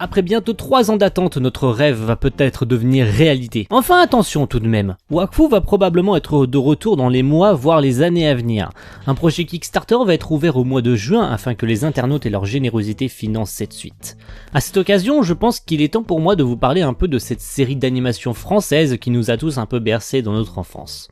Après bientôt 3 ans d'attente, notre rêve va peut-être devenir réalité. Enfin attention tout de même, Wakfu va probablement être de retour dans les mois voire les années à venir. Un projet Kickstarter va être ouvert au mois de juin afin que les internautes et leur générosité financent cette suite. À cette occasion, je pense qu'il est temps pour moi de vous parler un peu de cette série d'animation française qui nous a tous un peu bercés dans notre enfance.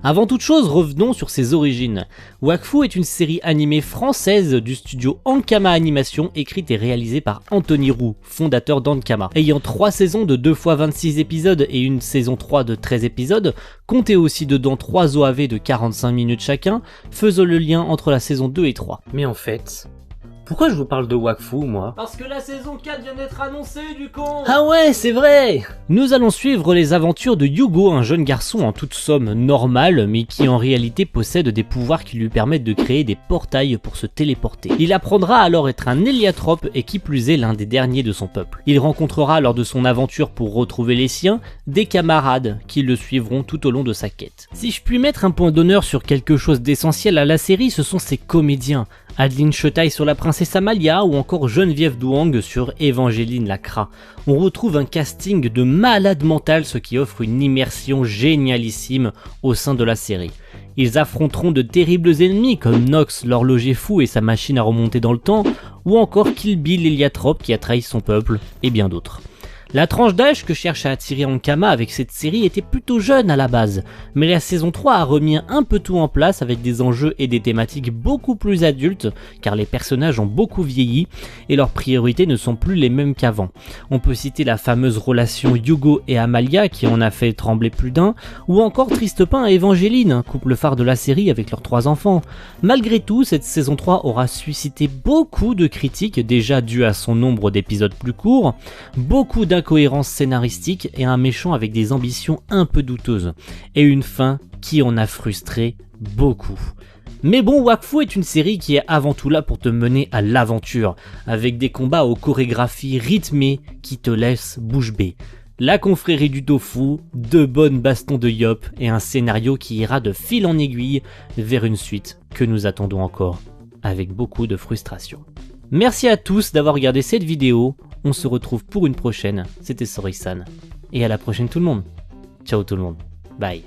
Avant toute chose, revenons sur ses origines. Wakfu est une série animée française du studio Ankama Animation, écrite et réalisée par Anthony Roux, fondateur d'Ankama. Ayant 3 saisons de 2 fois 26 épisodes et une saison 3 de 13 épisodes, comptez aussi dedans 3 OAV de 45 minutes chacun, faisant le lien entre la saison 2 et 3. Mais en fait... pourquoi je vous parle de Wakfu, moi? Parce que la saison 4 vient d'être annoncée, du con! Ah ouais, c'est vrai! Nous allons suivre les aventures de Yugo, un jeune garçon en toute somme normal, mais qui en réalité possède des pouvoirs qui lui permettent de créer des portails pour se téléporter. Il apprendra alors à être un héliatrope et qui plus est l'un des derniers de son peuple. Il rencontrera lors de son aventure pour retrouver les siens, des camarades qui le suivront tout au long de sa quête. Si je puis mettre un point d'honneur sur quelque chose d'essentiel à la série, ce sont ses comédiens. Adeline Chetaille sur la princesse Amalia ou encore Geneviève Douang sur Évangeline Lacra. On retrouve un casting de malade mental, ce qui offre une immersion génialissime au sein de la série. Ils affronteront de terribles ennemis comme Nox, l'horloger fou et sa machine à remonter dans le temps, ou encore Kill Bill l'héliatrope qui a trahi son peuple, et bien d'autres. La tranche d'âge que cherche à attirer Ankama avec cette série était plutôt jeune à la base, mais la saison 3 a remis un peu tout en place avec des enjeux et des thématiques beaucoup plus adultes, car les personnages ont beaucoup vieilli et leurs priorités ne sont plus les mêmes qu'avant. On peut citer la fameuse relation Yugo et Amalia qui en a fait trembler plus d'un, ou encore Tristepin et Évangeline, couple phare de la série avec leurs 3 enfants. Malgré tout, cette saison 3 aura suscité beaucoup de critiques déjà dues à son nombre d'épisodes plus courts, beaucoup d'incohérences scénaristiques et un méchant avec des ambitions un peu douteuses, et une fin qui en a frustré beaucoup. Mais bon, Wakfu est une série qui est avant tout là pour te mener à l'aventure, avec des combats aux chorégraphies rythmées qui te laissent bouche bée. La confrérie du tofu, de bonnes bastons de yop et un scénario qui ira de fil en aiguille vers une suite que nous attendons encore, avec beaucoup de frustration. Merci à tous d'avoir regardé cette vidéo, on se retrouve pour une prochaine, c'était Sorisan, et à la prochaine tout le monde, ciao tout le monde, bye.